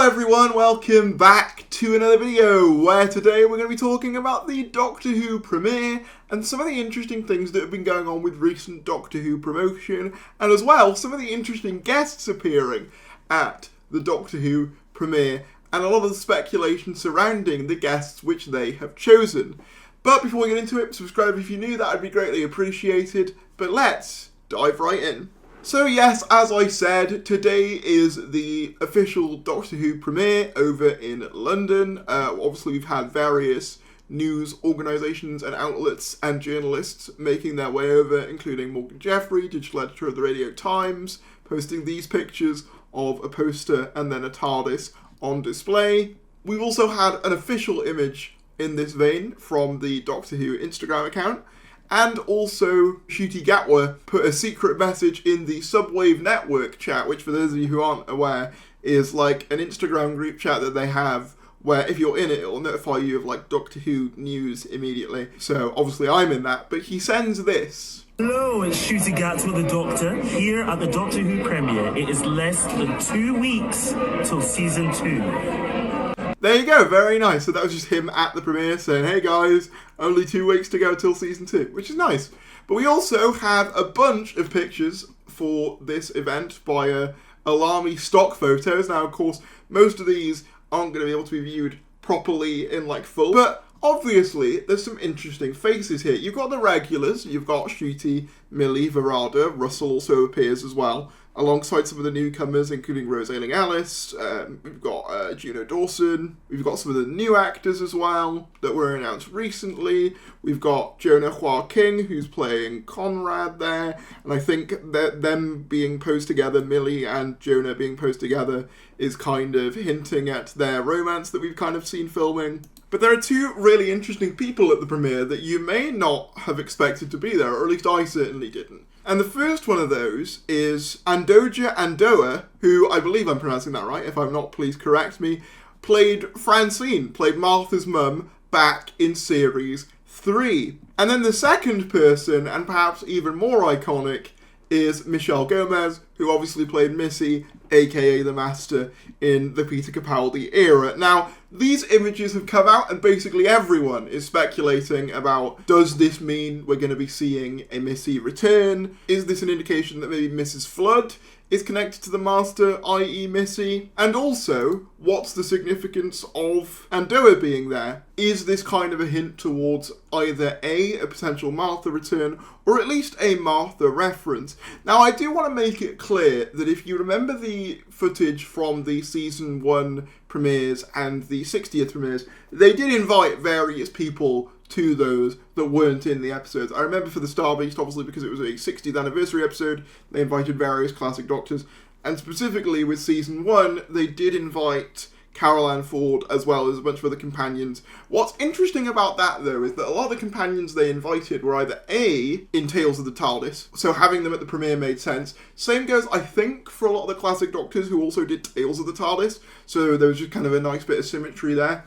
everyone, welcome back to another video where today we're going to be talking about the Doctor Who premiere and some of the interesting things that have been going on with recent Doctor Who promotion, and as well some of the interesting guests appearing at the Doctor Who premiere and a lot of the speculation surrounding the guests which they have chosen. But before we get into it, subscribe if you're new, that would be greatly appreciated. But let's dive right in. So yes, as I said, today is the official Doctor Who premiere over in London. Obviously we've had various news organisations and outlets and journalists making their way over, including Morgan Jeffrey, digital editor of the Radio Times, posting these pictures of a poster and then a TARDIS on display. We've also had an official image in this vein from the Doctor Who Instagram account. And also, Ncuti Gatwa put a secret message in the Subwave Network chat, which for those of you who aren't aware, is like an Instagram group chat that they have where if you're in it, it'll notify you of like Doctor Who news immediately. So obviously I'm in that, but he sends this. Hello, it's Ncuti Gatwa, the Doctor, here at the Doctor Who premiere. It is less than 2 weeks till season 2. There you go, very nice. So that was just him at the premiere saying, hey guys, only 2 weeks to go till season 2, which is nice. But we also have a bunch of pictures for this event via Alarmy stock photos. Now, of course, most of these aren't going to be able to be viewed properly in like full, but obviously there's some interesting faces here. You've got the regulars, you've got Ncuti, Millie, Verada, Russell also appears as well, alongside some of the newcomers, including Rose Ayling-Ellis. We've got Juno Dawson. We've got some of the new actors as well that were announced recently. We've got Jonah Hua King, who's playing Conrad there. And I think that them being posed together, Millie and Jonah being posed together, is kind of hinting at their romance that we've kind of seen filming. But there are two really interesting people at the premiere that you may not have expected to be there, or at least I certainly didn't. And the first one of those is Andoja Andoa, who, I believe I'm pronouncing that right, if I'm not, please correct me, played Francine, played Martha's mum, back in Series 3. And then the second person, and perhaps even more iconic, is Michelle Gomez, who obviously played Missy, aka the Master, in the Peter Capaldi era. Now, these images have come out and basically everyone is speculating about, does this mean we're going to be seeing a Missy return? Is this an indication that maybe Mrs. Flood is connected to the Master, i.e. Missy? And also, what's the significance of Andoa being there? Is this kind of a hint towards either a potential Martha return, or at least a Martha reference? Now, I do want to make it clear that if you remember the footage from the Season 1 premieres and the 60th premieres, they did invite various people to those that weren't in the episodes. I remember for the Star Beast, obviously because it was a 60th anniversary episode, they invited various classic Doctors, and specifically with Season 1, they did invite Carol Ann Ford as well as a bunch of other companions. What's interesting about that though is that a lot of the companions they invited were either A, in Tales of the TARDIS, so having them at the premiere made sense. Same goes, I think, for a lot of the classic Doctors who also did Tales of the TARDIS, so there was just kind of a nice bit of symmetry there.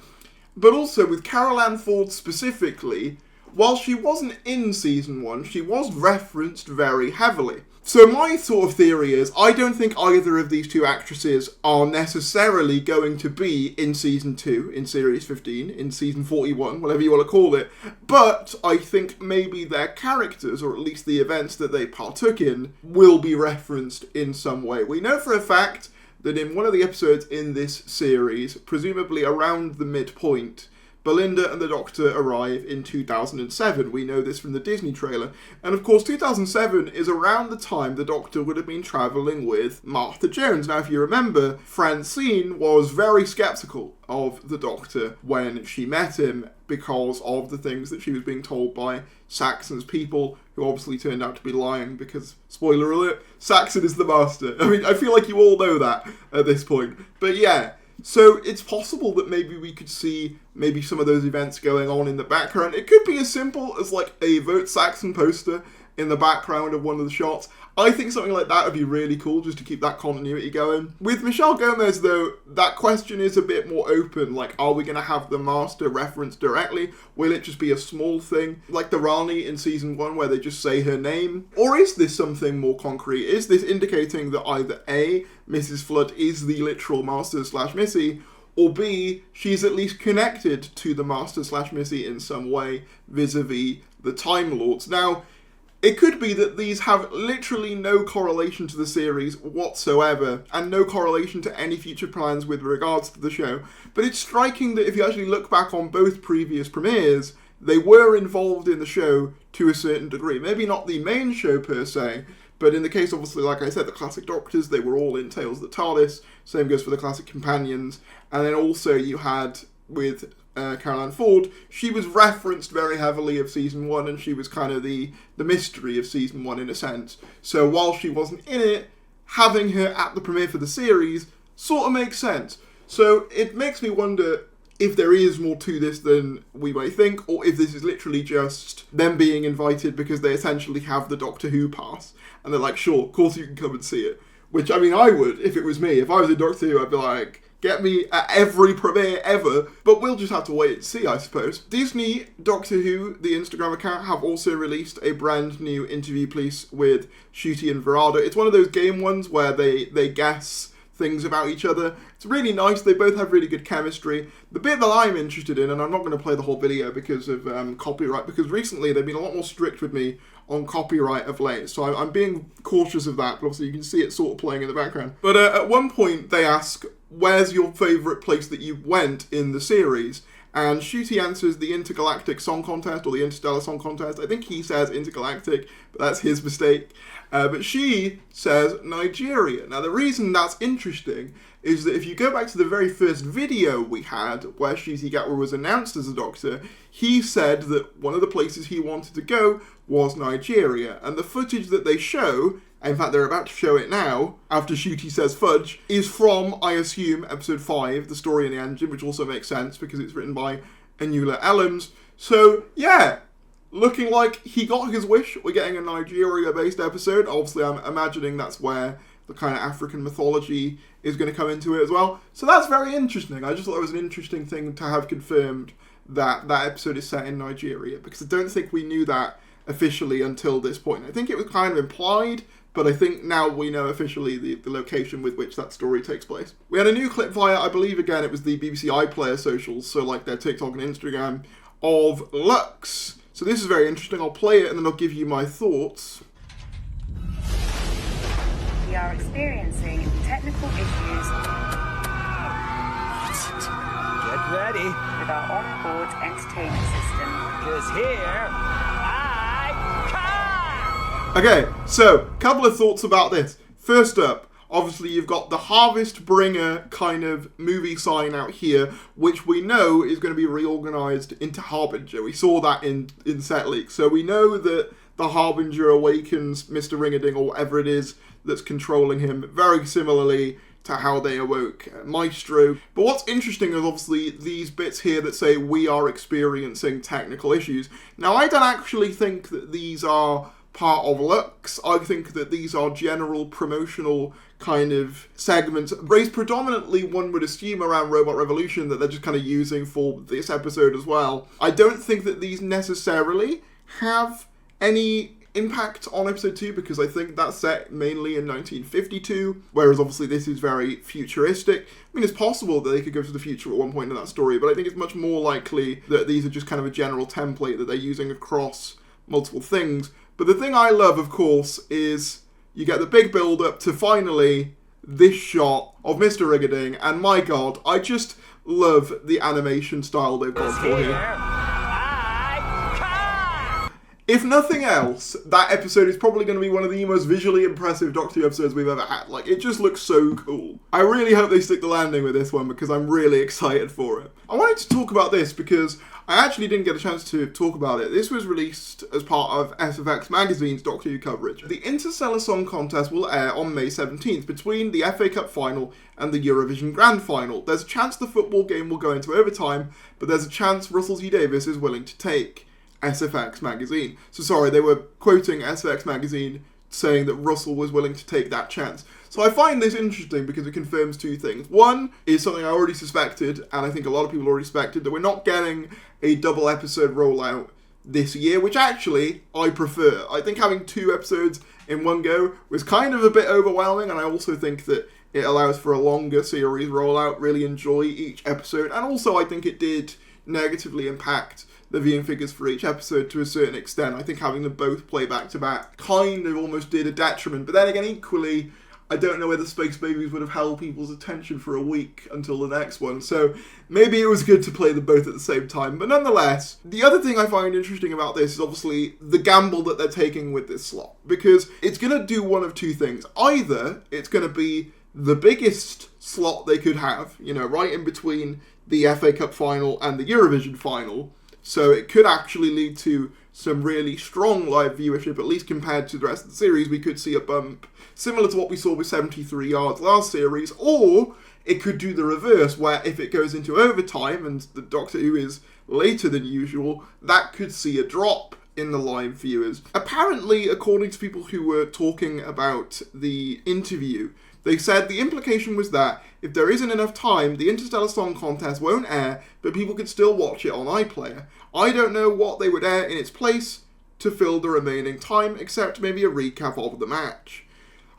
But also with Carol Ann Ford specifically, while she wasn't in Season 1, she was referenced very heavily. So my sort of theory is, I don't think either of these two actresses are necessarily going to be in Season 2, in Series 15, in Season 41, whatever you want to call it, but I think maybe their characters, or at least the events that they partook in, will be referenced in some way. We know for a fact that in one of the episodes in this series, presumably around the midpoint, Belinda and the Doctor arrive in 2007. We know this from the Disney trailer. And of course, 2007 is around the time the Doctor would have been travelling with Martha Jones. Now, if you remember, Francine was very sceptical of the Doctor when she met him because of the things that she was being told by Saxon's people, who obviously turned out to be lying because, spoiler alert, Saxon is the Master. I mean, I feel like you all know that at this point. But yeah, so it's possible that maybe we could see maybe some of those events going on in the background. It could be as simple as like a Vote Saxon poster in the background of one of the shots. I think something like that would be really cool, just to keep that continuity going. With Michelle Gomez, though, that question is a bit more open. Like, are we going to have the Master referenced directly? Will it just be a small thing, like the Rani in Season 1, where they just say her name? Or is this something more concrete? Is this indicating that either A, Mrs. Flood is the literal Master / Missy, or B, she's at least connected to the Master / Missy in some way, vis-a-vis the Time Lords? Now, it could be that these have literally no correlation to the series whatsoever, and no correlation to any future plans with regards to the show, but it's striking that if you actually look back on both previous premieres, they were involved in the show to a certain degree. Maybe not the main show per se, but in the case, obviously, like I said, the classic Doctors, they were all in Tales of the TARDIS, same goes for the classic Companions, and then also you had, with Caroline Ford, she was referenced very heavily of Season 1, and she was kind of the mystery of Season 1 in a sense. So while she wasn't in it, having her at the premiere for the series sort of makes sense. So it makes me wonder if there is more to this than we may think, or if this is literally just them being invited because they essentially have the Doctor Who pass, and they're like, sure, of course you can come and see it. Which, I mean, I would, if it was me. If I was in Doctor Who, I'd be like, get me at every premiere ever, but we'll just have to wait and see, I suppose. Disney, Doctor Who, the Instagram account, have also released a brand new interview piece with Ncuti and Verado. It's one of those game ones where they guess things about each other. It's really nice. They both have really good chemistry. The bit that I'm interested in, and I'm not going to play the whole video because of copyright, because recently they've been a lot more strict with me on copyright of late, so I'm being cautious of that, but obviously you can see it sort of playing in the background. But at one point they ask, where's your favourite place that you went in the series? And Ncuti answers the Intergalactic Song Contest, or the Interstellar Song Contest. I think he says Intergalactic, but that's his mistake. But she says Nigeria. Now, the reason that's interesting is that if you go back to the very first video we had, where Ncuti Gatwa was announced as a Doctor, he said that one of the places he wanted to go was Nigeria. And the footage that they show, in fact they're about to show it now, after Ncuti says fudge, is from, I assume, episode 5, The Story in the Engine, which also makes sense because it's written by Anula Ellams. So, yeah, looking like he got his wish. We're getting a Nigeria-based episode. Obviously, I'm imagining that's where the kind of African mythology is going to come into it as well. So that's very interesting. I just thought it was an interesting thing to have confirmed that that episode is set in Nigeria, because I don't think we knew that officially until this point. I think it was kind of implied, but I think now we know officially the location with which that story takes place. We had a new clip via, I believe again, it was the BBC iPlayer socials, so like their TikTok and Instagram, of Lux. So this is very interesting. I'll play it and then I'll give you my thoughts. We are experiencing technical issues Get ready, with our onboard entertainment system. because here I come! Okay, so, couple of thoughts about this. First up, obviously you've got the Harvest Bringer kind of movie sign out here, which we know is going to be reorganised into Harbinger. We saw that in set leaks. So we know that the Harbinger awakens Mr. Ringading, or whatever it is that's controlling him, very similarly to how they awoke Maestro. But what's interesting is obviously these bits here that say we are experiencing technical issues. Now, I don't actually think that these are part of Lux. I think that these are general promotional kind of segments raised predominantly, one would assume, around Robot Revolution, that they're just kind of using for this episode as well. I don't think that these necessarily have any impact on episode 2, because I think that's set mainly in 1952, whereas obviously this is very futuristic. I mean, it's possible that they could go to the future at one point in that story, but I think it's much more likely that these are just kind of a general template that they're using across multiple things. But the thing I love, of course, is you get the big build-up to finally this shot of Mr. Ringading, and my god, I just love the animation style they've gone for here. If nothing else, that episode is probably going to be one of the most visually impressive Doctor Who episodes we've ever had. Like, it just looks so cool. I really hope they stick the landing with this one, because I'm really excited for it. I wanted to talk about this because I actually didn't get a chance to talk about it. This was released as part of SFX Magazine's Doctor Who coverage. The Interstellar Song Contest will air on May 17th between the FA Cup final and the Eurovision Grand Final. There's a chance the football game will go into overtime, but there's a chance Russell T Davies is willing to take. SFX magazine. So sorry, they were quoting SFX magazine saying that Russell was willing to take that chance. So I find this interesting because it confirms two things. One is something I already suspected, and I think a lot of people already suspected, that we're not getting a double episode rollout this year, which actually I prefer. I think having 2 episodes in one go was kind of a bit overwhelming, and I also think that it allows for a longer series rollout, really enjoy each episode, and also I think it did negatively impact the viewing figures for each episode to a certain extent. I think having them both play back to back kind of almost did a detriment, but then again, equally, I don't know whether Space Babies would have held people's attention for a week until the next one, so maybe it was good to play them both at the same time. But nonetheless, the other thing I find interesting about this is obviously the gamble that they're taking with this slot, because it's going to do one of two things. Either it's going to be the biggest slot they could have, you know, right in between the FA Cup final and the Eurovision final, so it could actually lead to some really strong live viewership, at least compared to the rest of the series. We could see a bump similar to what we saw with 73 Yards last series, or it could do the reverse, where if it goes into overtime and the Doctor Who is later than usual, that could see a drop in the live viewers. Apparently, according to people who were talking about the interview, they said the implication was that if there isn't enough time, the Interstellar Song Contest won't air, but people could still watch it on iPlayer. I don't know what they would air in its place to fill the remaining time, except maybe a recap of the match.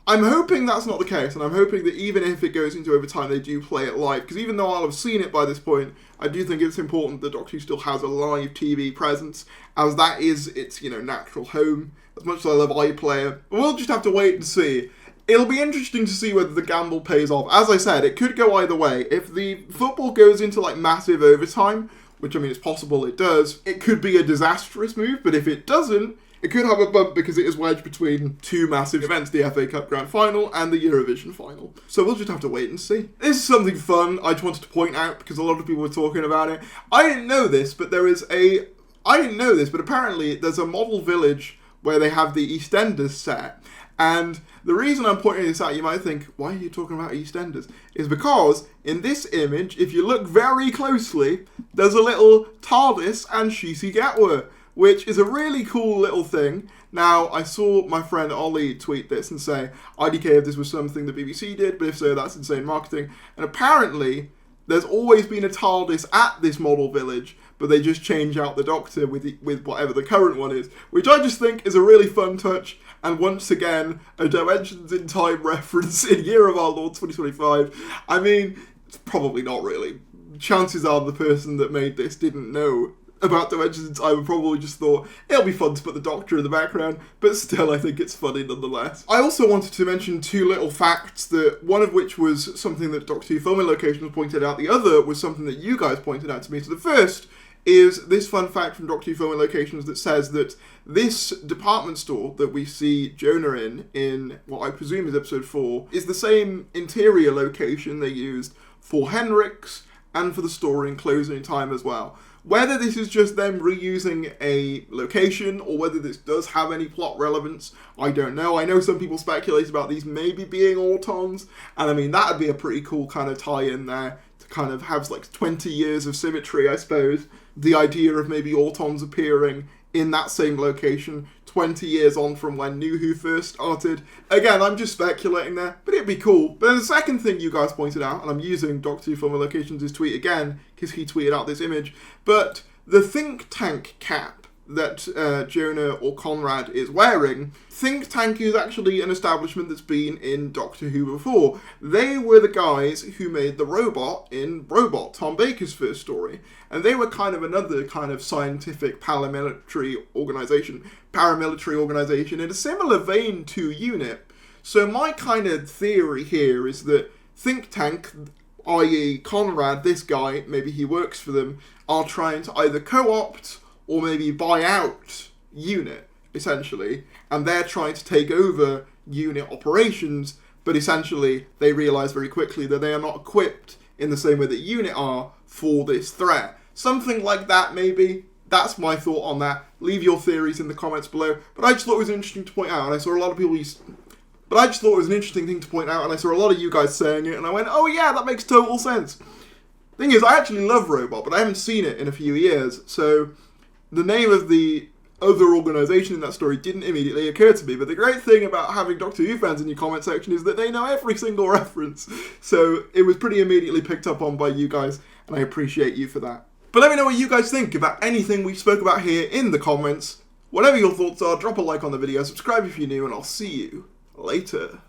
I'm hoping that's not the case, and I'm hoping that even if it goes into overtime, they do play it live, because even though I'll have seen it by this point, I do think it's important that Doctor Who still has a live TV presence, as that is its, natural home, as much as I love iPlayer. We'll just have to wait and see. It'll be interesting to see whether the gamble pays off. As I said, it could go either way. If the football goes into, massive overtime, which, it's possible it does, it could be a disastrous move, but if it doesn't, it could have a bump because it is wedged between 2 massive events, the FA Cup Grand Final and the Eurovision Final. So we'll just have to wait and see. This is something fun I just wanted to point out because a lot of people were talking about it. I didn't know this, but apparently there's a model village where they have the EastEnders set. And the reason I'm pointing this out, you might think, why are you talking about EastEnders? Is because in this image, if you look very closely, there's a little TARDIS and Shishi Gatwa, which is a really cool little thing. Now, I saw my friend Ollie tweet this and say, IDK if this was something the BBC did, but if so, that's insane marketing. And apparently, there's always been a TARDIS at this model village, but they just change out the Doctor with whatever the current one is, which I just think is a really fun touch, and once again, a Dimensions in Time reference in Year of Our Lord 2025. It's probably not really. Chances are the person that made this didn't know about Dimensions in Time and probably just thought, it'll be fun to put the Doctor in the background, but still I think it's funny nonetheless. I also wanted to mention 2 little facts, that one of which was something that Doctor Who Filming Locations pointed out, the other was something that you guys pointed out to me. So the first is this fun fact from Doctor Who Filming Locations that says that this department store that we see Jonah in what I presume is episode 4, is the same interior location they used for Henrik's and for the store in Closing Time as well. Whether this is just them reusing a location or whether this does have any plot relevance, I don't know. I know some people speculate about these maybe being Autons, and that would be a pretty cool kind of tie-in there to kind of have 20 years of symmetry, I suppose. The idea of maybe Autons appearing in that same location 20 years on from when New Who first started. Again, I'm just speculating there, but it'd be cool. But then the second thing you guys pointed out, and I'm using Doctor Who Filming Locations' tweet again, because he tweeted out this image, but the think tank cap that Jonah or Conrad is wearing, Think Tank is actually an establishment that's been in Doctor Who before. They were the guys who made the robot in Robot, Tom Baker's first story. And they were kind of another kind of scientific paramilitary organization in a similar vein to UNIT. So my kind of theory here is that Think Tank, i.e. Conrad, this guy, maybe he works for them, are trying to either co-opt or maybe buy out UNIT, essentially, and they're trying to take over UNIT operations, but essentially they realise very quickly that they are not equipped in the same way that UNIT are for this threat. Something like that, maybe. That's my thought on that. Leave your theories in the comments below. But I just thought it was interesting to point out, and I saw a lot of people But I just thought it was an interesting thing to point out, and I saw a lot of you guys saying it, and I went, oh yeah, that makes total sense. Thing is, I actually love Robot, but I haven't seen it in a few years, so the name of the other organisation in that story didn't immediately occur to me, but the great thing about having Doctor Who fans in your comment section is that they know every single reference, so it was pretty immediately picked up on by you guys, and I appreciate you for that. But let me know what you guys think about anything we spoke about here in the comments. Whatever your thoughts are, drop a like on the video, subscribe if you're new, and I'll see you later.